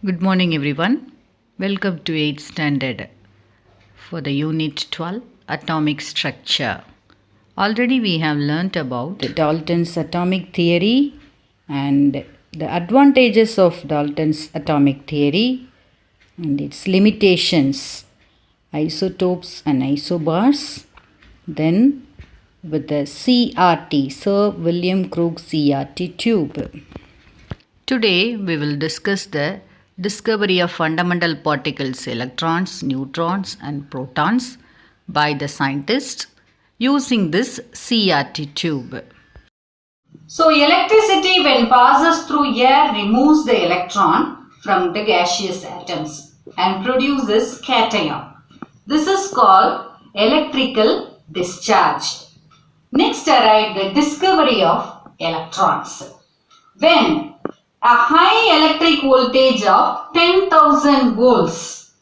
Good morning, everyone. Welcome to 8th standard for the Unit 12 Atomic Structure. Already we have learnt about Dalton's atomic theory and the advantages of Dalton's atomic theory and its limitations, isotopes and isobars. Then with the CRT, Sir William Crookes CRT tube. Today we will discuss the discovery of fundamental particles, electrons, neutrons and protons by the scientists using this CRT tube. So electricity when passes through air removes the electron from the gaseous atoms and produces cation. This is called electrical discharge. Next arrived the discovery of electrons. When a high electric voltage of 10,000 volts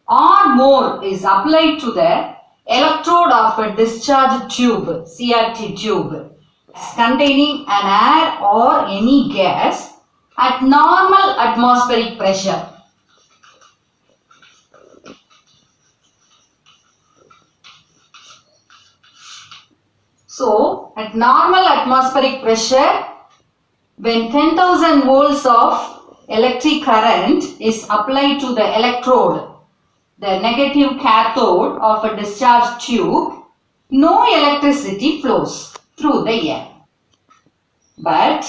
or more is applied to the electrode of a discharge tube, CRT tube, containing an air or any gas at normal atmospheric pressure. So, at normal atmospheric pressure, when 10,000 volts of electric current is applied to the electrode, the negative cathode of a discharge tube, no electricity flows through the air. But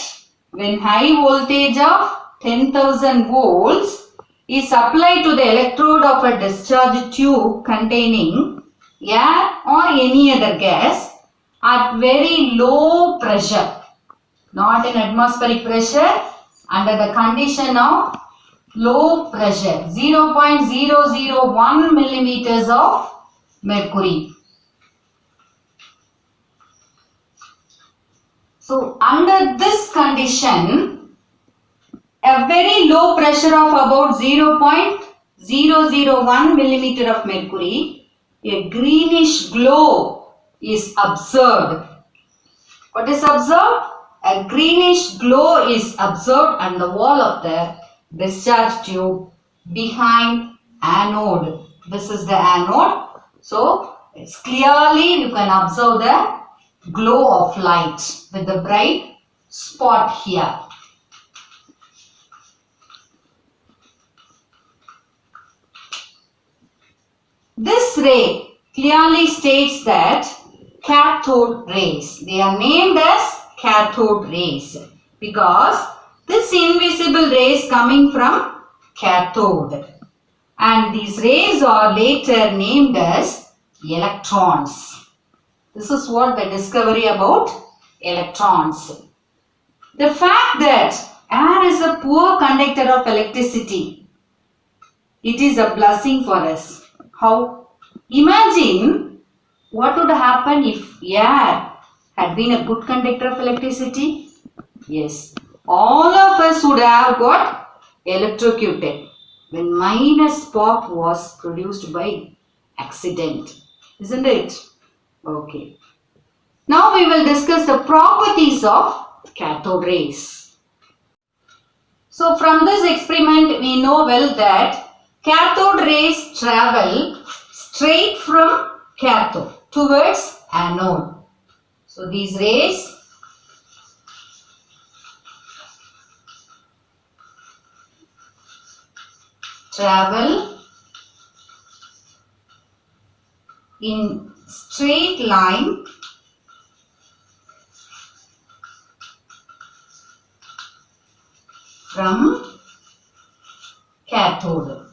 when high voltage of 10,000 volts is applied to the electrode of a discharge tube containing air or any other gas at very low pressure, not in atmospheric pressure, under the condition of low pressure, 0.001 millimeters of mercury. So, under this condition, a very low pressure of about 0.001 millimeter of mercury, a greenish glow is observed. What is observed? A greenish glow is observed on the wall of the discharge tube behind anode. This is the anode. So, it's clearly you can observe the glow of light with the bright spot here. This ray clearly states that cathode rays. They are named as cathode rays because this invisible rays coming from cathode, and these rays are later named as electrons. This is what the discovery about electrons. The fact that air is a poor conductor of electricity, it is a blessing for us. How? Imagine what would happen if air had been a good conductor of electricity. Yes, all of us would have got electrocuted when minor spark was produced by accident, isn't it? Okay. Now we will discuss the properties of cathode rays. So from this experiment we know well that cathode rays travel straight from cathode towards anode. So these rays travel in straight line from cathode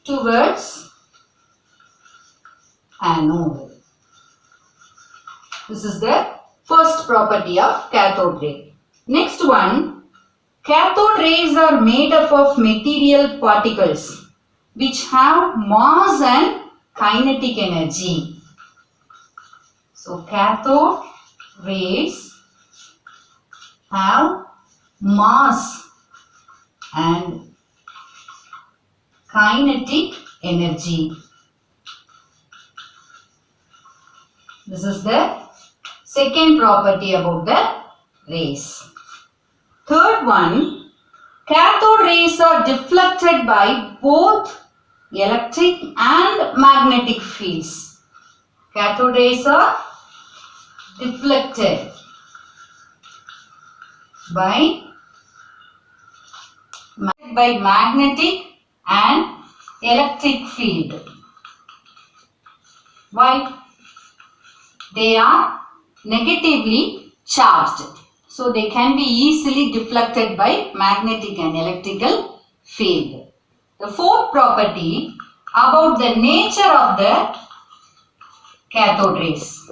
towards anode. This is the first property of cathode ray. Next one, cathode rays are made up of material particles which have mass and kinetic energy. So cathode rays have mass and kinetic energy. This is the second property about the rays. Third one, cathode rays are deflected by both electric and magnetic fields. Cathode rays are deflected by magnetic and electric field. Why? They are negatively charged. So they can be easily deflected by magnetic and electrical field. The fourth property about the nature of the cathode rays.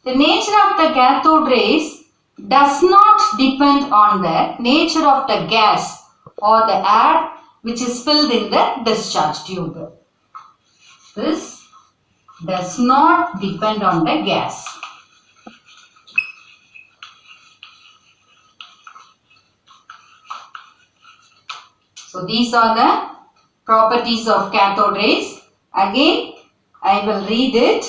The nature of the cathode rays does not depend on the nature of the gas or the air which is filled in the discharge tube. This does not depend on the gas. So these are the properties of cathode rays. Again, I will read it.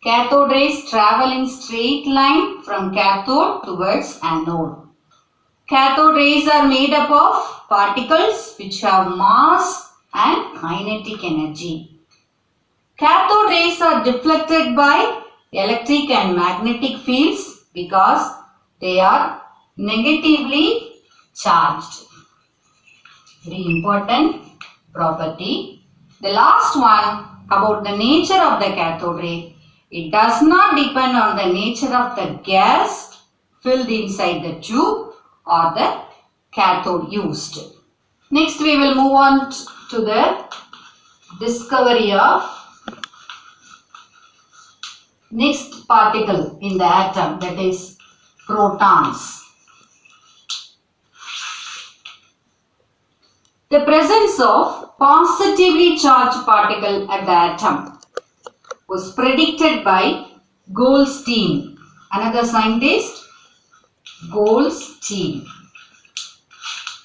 Cathode rays travel in straight line from cathode towards anode. Cathode rays are made up of particles which have mass and kinetic energy. Cathode rays are deflected by electric and magnetic fields because they are negatively charged. Very important property. The last one about the nature of the cathode ray. It does not depend on the nature of the gas filled inside the tube or the cathode used. Next we will move on to the discovery of next particle in the atom, that is protons. The presence of positively charged particle at the atom was predicted by Goldstein. Another scientist, Goldstein.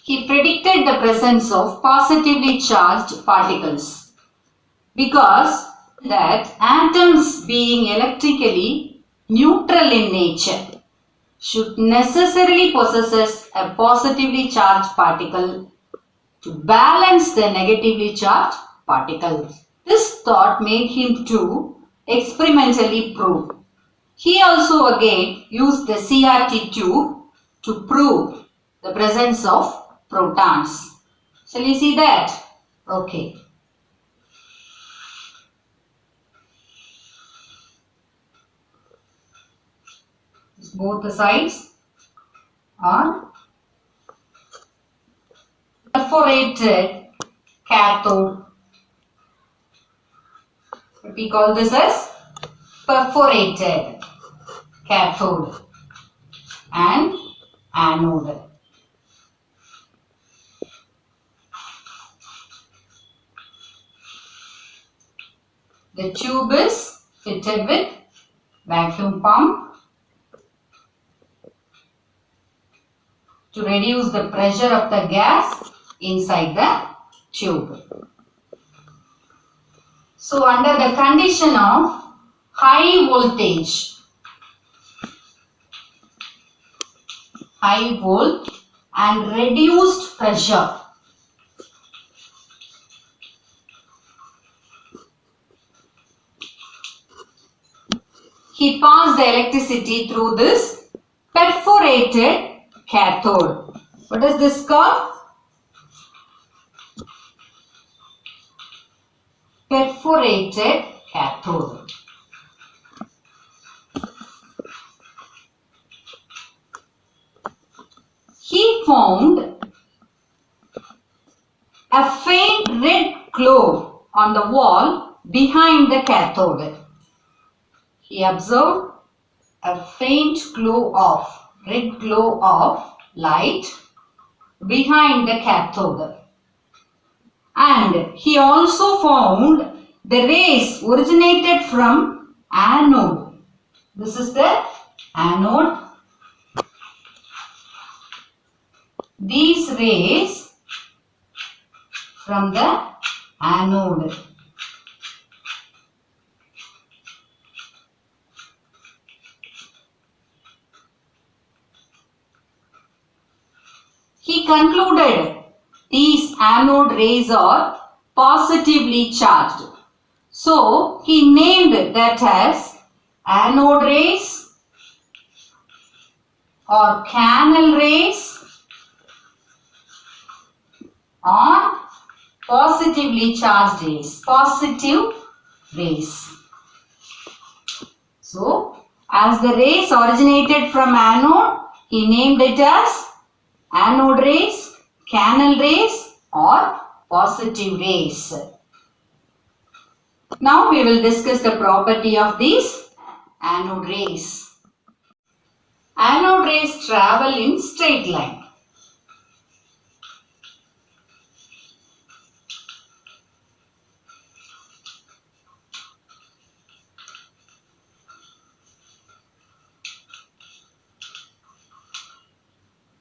He predicted the presence of positively charged particles because that atoms being electrically neutral in nature should necessarily possess a positively charged particle to balance the negatively charged particles. This thought made him to experimentally prove. He also again used the CRT tube to prove the presence of protons. Shall we see that? Okay. Both the sides are perforated cathode. We call this as perforated cathode and anode. The tube is fitted with vacuum pump to reduce the pressure of the gas inside the tube. So under the condition of high voltage, high volt and reduced pressure, he passed the electricity through this perforated cathode. What is this called? Perforated cathode. He found a faint red glow on the wall behind the cathode. He observed a faint red glow of light behind the cathode. And he also found the rays originated from anode. This is the anode. These rays from the anode. concluded these anode rays are positively charged. So he named that as anode rays or canal rays or positively charged rays, positive rays. So, as the rays originated from anode, he named it as anode rays, canal rays or positive rays. Now we will discuss the property of these anode rays. Anode rays travel in straight line.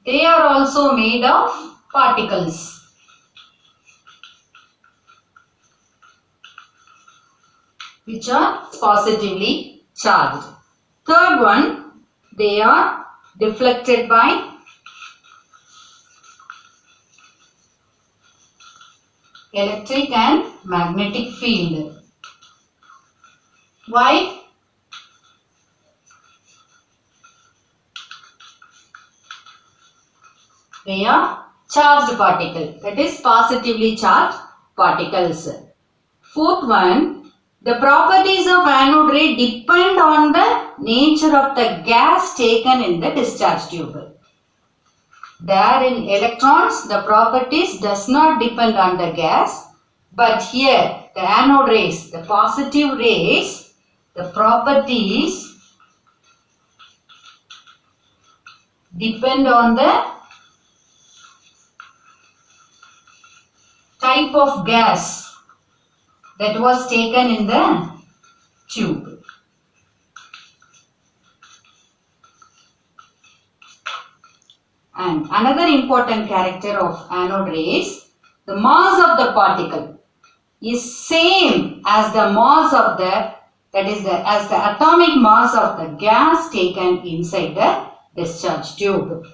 They are also made of particles. Which are positively charged. Third one, they are deflected by electric and magnetic field. Why? They are charged particles, that is positively charged particles. Fourth one, the properties of anode ray depend on the nature of the gas taken in the discharge tube. There in electrons, the properties does not depend on the gas, but here the anode rays, the positive rays, the properties depend on the type of gas that was taken in the tube. And another important character of anode rays, the mass of the particle is same as the mass of as the atomic mass of the gas taken inside the discharge tube.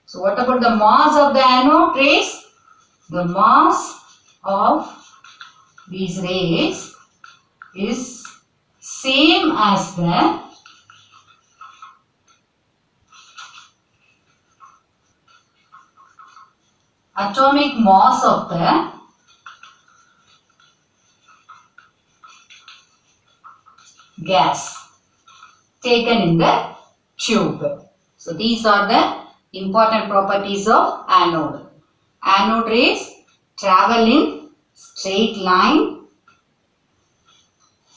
So what about the mass of the anode rays? The mass of these rays is same as the atomic mass of the gas taken in the tube. So these are the important properties of anode. Anode rays travel in straight line.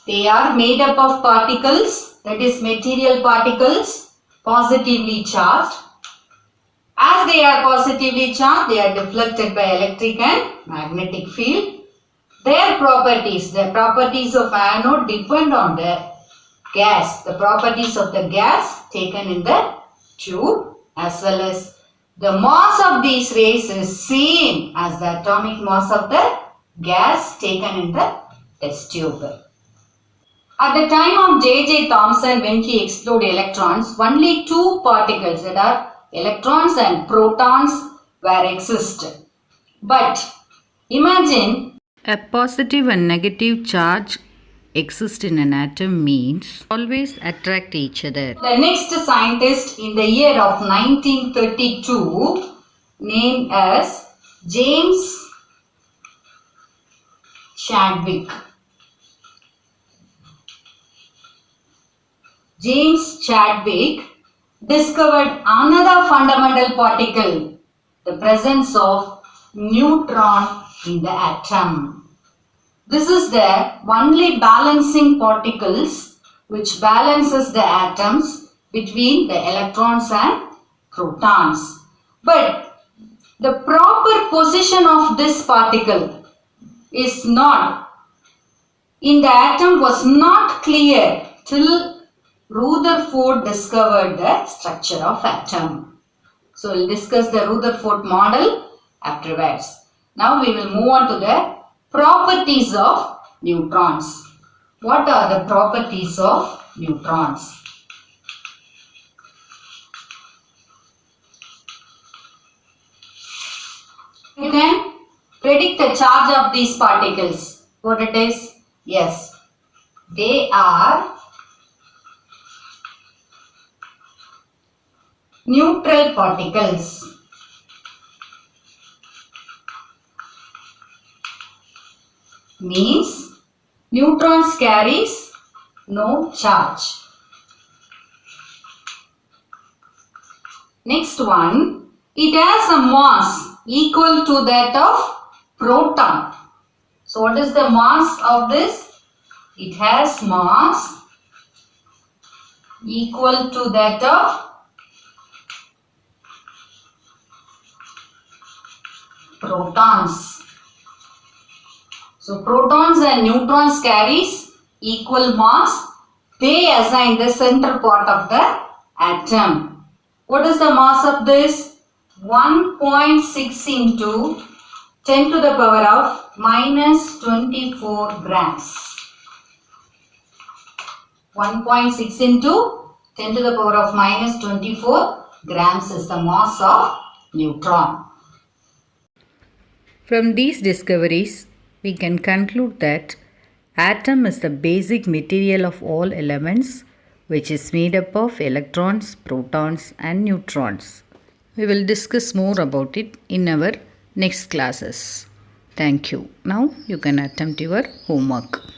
They are made up of particles, that is material particles, positively charged. As they are positively charged, they are deflected by electric and magnetic field. Their properties, the properties of anode depend on the gas, the properties of the gas taken in the tube, as well as the mass of these rays is same as the atomic mass of the gas taken in the test tube. At the time of J.J. Thomson, when he explored electrons, only two particles, that are electrons and protons, were exist. But imagine a positive and negative charge exist in an atom means always attract each other. the next scientist in the year of 1932, named as James Chadwick. James Chadwick discovered another fundamental particle, the presence of neutron in the atom. This is the only balancing particles which balances the atoms between the electrons and protons. But the proper position of this particle is not in the atom was not clear till Rutherford discovered the structure of atom. So we'll discuss the Rutherford model afterwards. Now we will move on to the properties of neutrons. What are the properties of neutrons? You can predict the charge of these particles. What it is? Yes, they are neutral particles. Means neutrons carries no charge. Next one, it has a mass equal to that of proton. So what is the mass of this? It has mass equal to that of protons. So protons and neutrons carries equal mass. They assign the center part of the atom. What is the mass of this? 1.6 into 10 to the power of minus 24 grams. 1.6 into 10 to the power of minus 24 grams is the mass of neutron. From these discoveries, we can conclude that atom is the basic material of all elements, which is made up of electrons, protons and neutrons. We will discuss more about it in our next classes. Thank you. Now you can attempt your homework.